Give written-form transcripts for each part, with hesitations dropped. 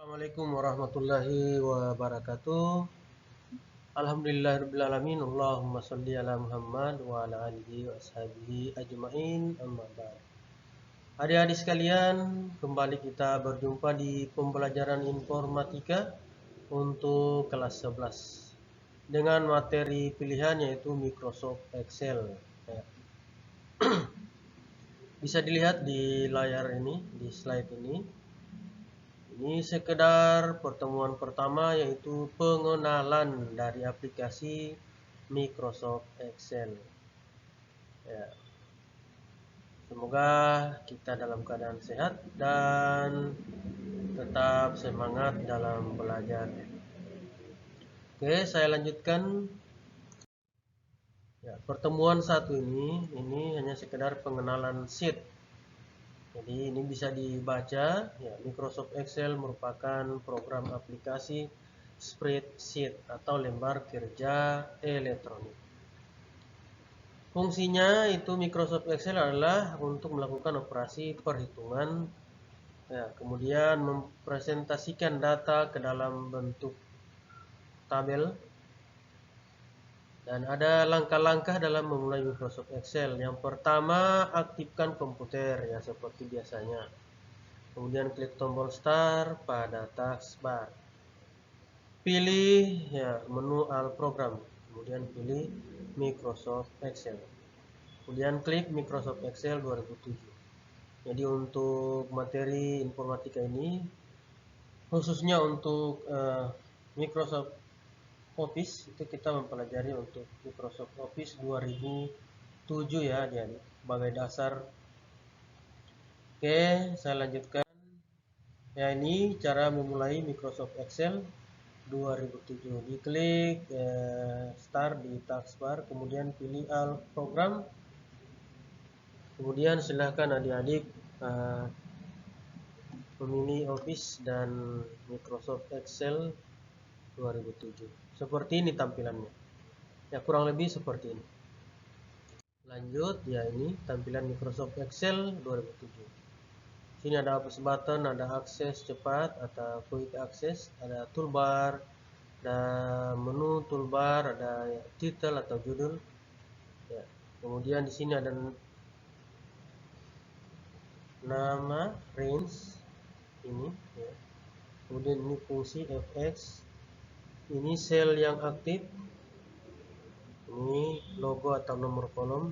Assalamualaikum warahmatullahi wabarakatuh. Alhamdulillahirrabbilalamin. Allahumma sholli ala Muhammad wa ala alihi wa ashabihi ajma'in, amma ba'd. Adik-adik sekalian, kembali kita berjumpa di pembelajaran informatika untuk kelas 11 dengan materi pilihan yaitu Microsoft Excel. Bisa dilihat di layar ini, di slide ini. Ini sekedar pertemuan pertama yaitu pengenalan dari aplikasi Microsoft Excel. Ya. Semoga kita dalam keadaan sehat dan tetap semangat dalam belajar. Oke, saya lanjutkan. Ya, pertemuan satu ini hanya sekedar pengenalan sheet. Jadi ini bisa dibaca, ya, Microsoft Excel merupakan program aplikasi spreadsheet atau lembar kerja elektronik. Fungsinya itu Microsoft Excel adalah untuk melakukan operasi perhitungan, ya, kemudian mempresentasikan data ke dalam bentuk tabel. Dan ada langkah-langkah dalam memulai Microsoft Excel. Yang pertama, aktifkan komputer ya seperti biasanya. Kemudian klik tombol start pada taskbar. Pilih ya menu All Program. Kemudian pilih Microsoft Excel. Kemudian klik Microsoft Excel 2007. Jadi untuk materi informatika ini khususnya untuk Microsoft Office itu kita mempelajari untuk Microsoft Office 2007 ya, jadi sebagai dasar. Oke, saya lanjutkan. Ya, ini cara memulai Microsoft Excel 2007. Diklik start di taskbar, kemudian pilih All Program. Kemudian silahkan adik-adik memilih Office dan Microsoft Excel 2007. Seperti ini tampilannya. Ya, kurang lebih seperti ini. Lanjut, ya ini tampilan Microsoft Excel 2007. Sini ada office button, ada akses cepat atau quick access, ada toolbar, ada menu toolbar, ada ya, title atau judul. Ya. Kemudian di sini ada nama, range ini. Ya. Kemudian ini fungsi fx, ini sel yang aktif, ini logo atau nomor kolom,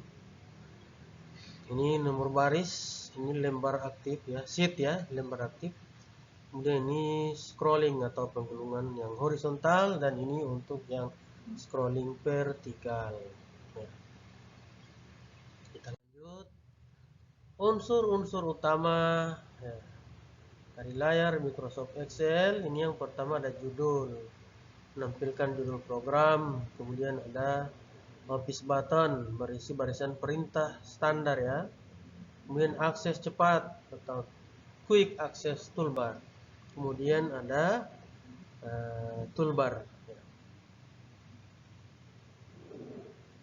ini nomor baris, ini lembar aktif ya, sheet ya, lembar aktif. Kemudian ini scrolling atau penggulungan yang horizontal, dan ini untuk yang scrolling vertikal. Ya. Kita lanjut. Unsur-unsur utama ya, dari layar Microsoft Excel. Ini yang pertama ada judul, menampilkan judul program. Kemudian ada office button, berisi barisan perintah standar ya. Kemudian akses cepat atau quick access toolbar. Kemudian ada toolbar.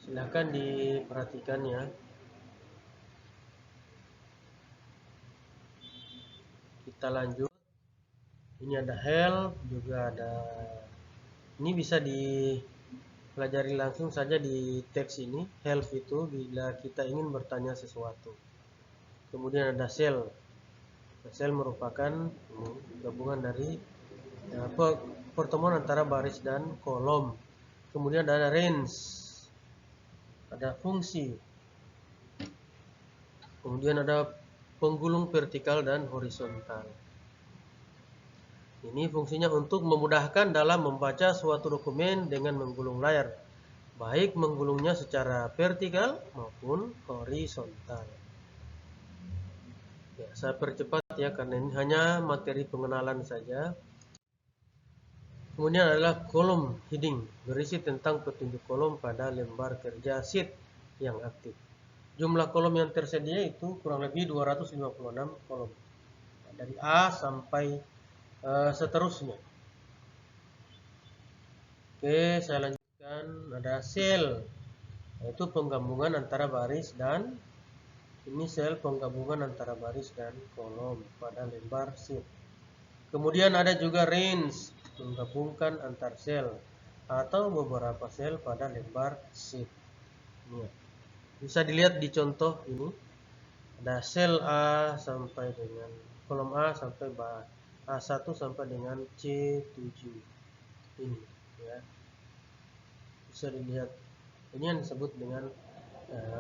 Silahkan diperhatikan ya. Kita lanjut. Ini ada help, juga ada. Ini bisa dipelajari langsung saja di teks ini. Help itu bila kita ingin bertanya sesuatu. Kemudian ada cell. Cell merupakan gabungan dari pertemuan antara baris dan kolom. Kemudian ada range, ada fungsi. Kemudian ada penggulung vertikal dan horizontal. Ini fungsinya untuk memudahkan dalam membaca suatu dokumen dengan menggulung layar, baik menggulungnya secara vertikal maupun horizontal. Ya, saya percepat ya karena ini hanya materi pengenalan saja. Kemudian adalah kolom heading, berisi tentang petunjuk kolom pada lembar kerja sheet yang aktif. Jumlah kolom yang tersedia itu kurang lebih 256 kolom. Dari A sampai seterusnya. Oke, saya lanjutkan. Ada sel, yaitu penggabungan antara baris dan ini sel penggabungan antara baris dan kolom pada lembar sheet. Kemudian ada juga range, menggabungkan antar sel atau beberapa sel pada lembar sheet. Ini bisa dilihat di contoh ini. Ada sel A sampai dengan kolom A sampai A1 sampai dengan C7. Ini ya. Bisa dilihat. Ini yang disebut dengan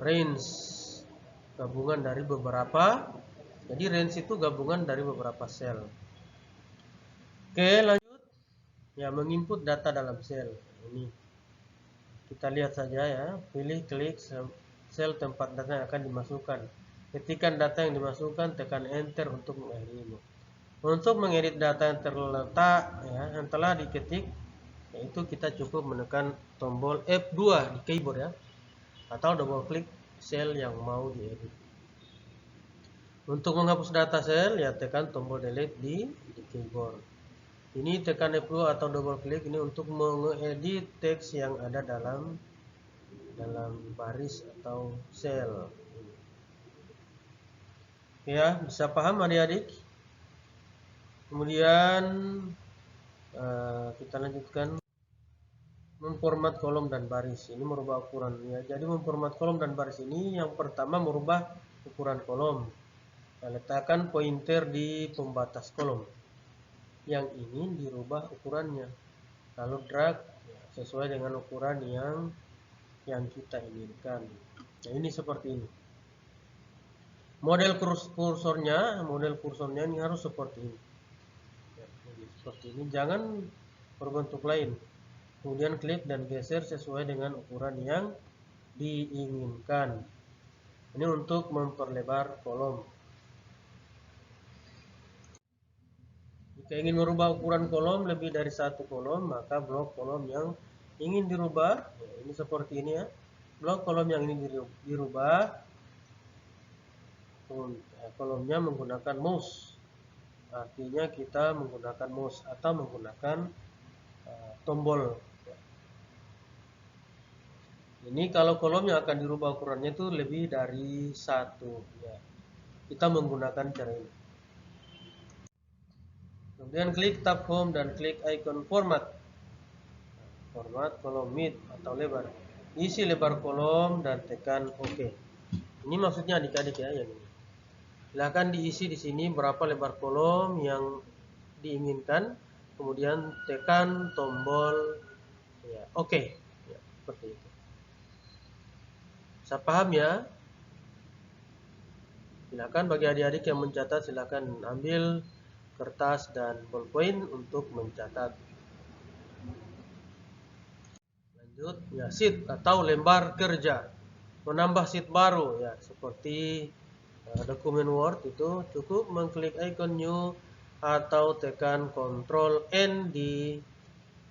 range, gabungan dari beberapa. Jadi range itu gabungan dari beberapa sel. Oke, lanjut. Ya, menginput data dalam sel. Ini kita lihat saja ya. Pilih klik sel tempat data yang akan dimasukkan. Ketikkan data yang dimasukkan, tekan enter untuk mengeditnya. Untuk mengedit data yang terletak ya, yang telah diketik, yaitu kita cukup menekan tombol F2 di keyboard ya, atau double klik sel yang mau diedit. Untuk menghapus data sel ya tekan tombol delete di keyboard. Ini tekan F2 atau double klik ini untuk mengedit teks yang ada dalam baris atau sel. Ya, bisa paham adik-adik? Kemudian kita lanjutkan memformat kolom dan baris. Ini merubah ukuran ya. Jadi memformat kolom dan baris ini yang pertama merubah ukuran kolom. Nah, letakkan pointer di pembatas kolom yang ingin dirubah ukurannya. Lalu drag ya, sesuai dengan ukuran yang kita inginkan. Nah, ini seperti ini. Model kursornya ini harus seperti ini. Ya, seperti ini. Jangan berbentuk lain. Kemudian klik dan geser sesuai dengan ukuran yang diinginkan. Ini untuk memperlebar kolom. Jika ingin merubah ukuran kolom lebih dari satu kolom, maka blok kolom yang ingin dirubah, ya, ini seperti ini ya. Blok kolom yang ingin dirubah, kolomnya menggunakan mouse. Artinya kita menggunakan mouse atau menggunakan tombol. Ini kalau kolom yang akan dirubah ukurannya itu lebih dari satu. Ya. Kita menggunakan cara ini. Kemudian klik tab home dan klik icon format. Format kolom width atau lebar. Isi lebar kolom dan tekan OK. Ini maksudnya adik-adik ya yang ini. Silakan diisi di sini berapa lebar kolom yang diinginkan. Kemudian tekan tombol ya, OK. Ya, seperti itu. Bisa paham ya? Silakan bagi adik-adik yang mencatat silakan ambil kertas dan ballpoint untuk mencatat. Lanjut ya, sheet atau lembar kerja. Menambah sheet baru ya, seperti dokumen Word itu cukup mengklik icon new atau tekan Ctrl N di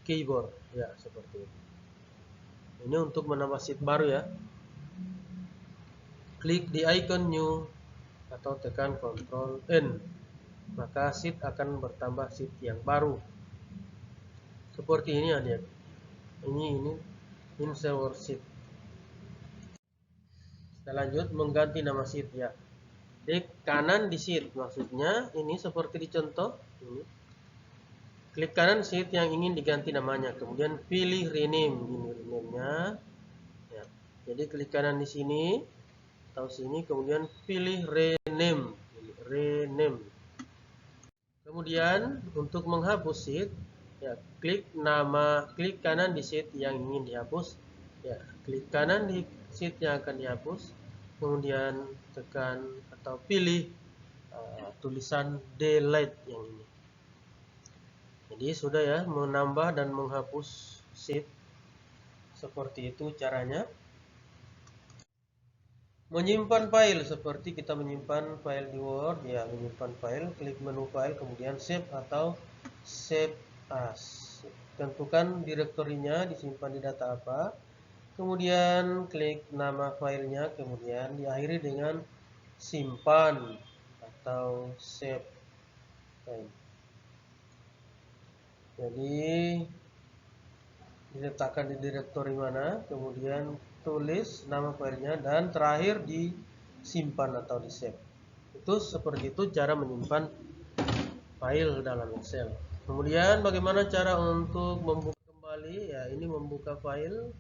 keyboard ya, seperti itu. Ini untuk menambah sheet baru ya. Klik di icon new atau tekan Ctrl N, maka sheet akan bertambah sheet yang baru. Seperti ini adik. Ini insert worksheet. Kita lanjut mengganti nama sheet ya. Klik kanan di sheet, maksudnya ini seperti di contoh ini. Klik kanan sheet yang ingin diganti namanya, kemudian pilih rename. Ini rename-nya. Ya. Jadi klik kanan di sini atau sini, kemudian pilih rename. Rename. Kemudian untuk menghapus sheet, ya klik kanan di sheet yang ingin dihapus. Ya, klik kanan di sheet yang akan dihapus, kemudian tekan atau pilih tulisan delete yang ini. Jadi sudah ya, menambah dan menghapus sheet. Seperti itu caranya. Menyimpan file seperti kita menyimpan file di Word ya, menyimpan file, klik menu file kemudian save atau save as. Tentukan direktorinya disimpan di data apa. Kemudian klik nama filenya, kemudian diakhiri dengan simpan atau save file. Jadi diletakkan di direktori mana, kemudian tulis nama filenya dan terakhir disimpan atau di save. Itu seperti itu cara menyimpan file dalam Excel. Kemudian bagaimana cara untuk membuka kembali? Ya, ini membuka file.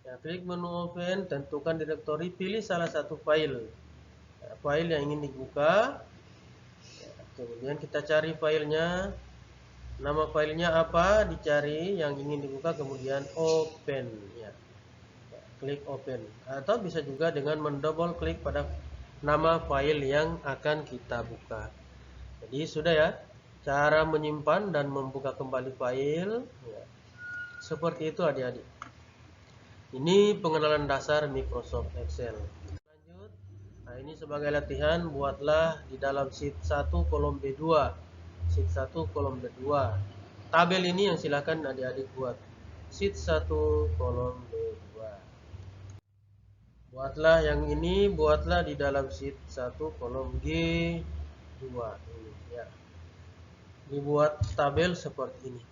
Ya, klik menu open, tentukan direktori, pilih salah satu file. Ya, file yang ingin dibuka. Ya, kemudian kita cari filenya. Nama filenya apa? Dicari yang ingin dibuka, kemudian open. Ya, klik open. Atau bisa juga dengan mendouble klik pada nama file yang akan kita buka. Jadi sudah ya, cara menyimpan dan membuka kembali file. Ya, seperti itu adik-adik. Ini pengenalan dasar Microsoft Excel. Lanjut. Nah, ini sebagai latihan, buatlah di dalam sheet 1 kolom B2. Sheet 1 kolom B2. Tabel ini yang silakan adik-adik buat. Sheet 1 kolom B2. Buatlah yang ini, buatlah di dalam sheet 1 kolom G2. Ini ya. Dibuat tabel seperti ini.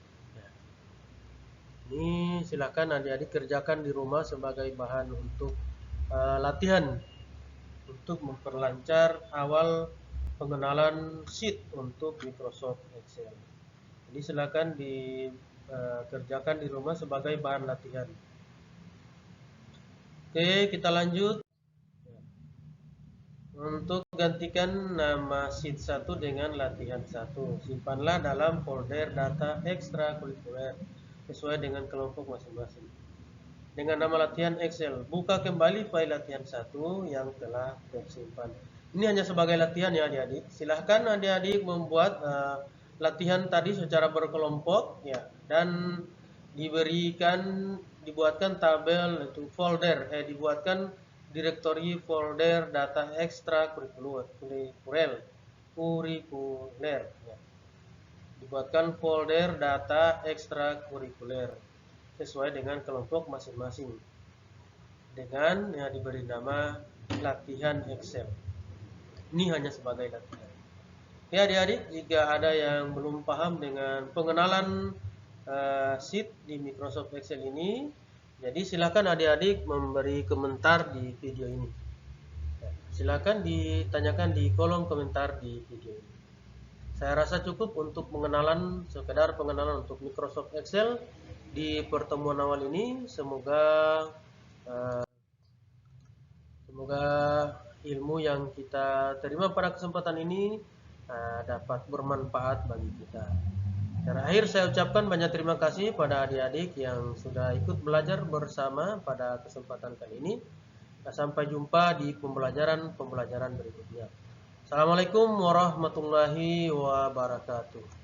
Ini silakan adik-adik kerjakan di rumah sebagai bahan untuk latihan untuk memperlancar awal pengenalan sheet untuk Microsoft Excel. Jadi silakan dikerjakan di rumah sebagai bahan latihan. Oke, kita lanjut. Untuk gantikan nama sheet 1 dengan latihan 1, simpanlah dalam folder data ekstrakurikuler sesuai dengan kelompok masing-masing. Dengan nama latihan Excel, buka kembali file latihan 1 yang telah tersimpan. Ini hanya sebagai latihan ya adik-adik. Silahkan adik-adik membuat latihan tadi secara berkelompok ya, dan dibuatkan tabel itu folder, dibuatkan direktori folder data ekstrakurikuler ya. Dibuatkan folder data ekstrakurikuler sesuai dengan kelompok masing-masing dengan ya diberi nama latihan Excel. Ini hanya sebagai latihan. Ya adik-adik, jika ada yang belum paham dengan pengenalan sheet di Microsoft Excel ini, jadi silakan adik-adik memberi komentar di video ini. Silakan ditanyakan di kolom komentar di video ini. Saya rasa cukup untuk sekedar pengenalan untuk Microsoft Excel di pertemuan awal ini. Semoga ilmu yang kita terima pada kesempatan ini dapat bermanfaat bagi kita. Terakhir saya ucapkan banyak terima kasih pada adik-adik yang sudah ikut belajar bersama pada kesempatan kali ini. Sampai jumpa di pembelajaran berikutnya. Assalamualaikum warahmatullahi wabarakatuh.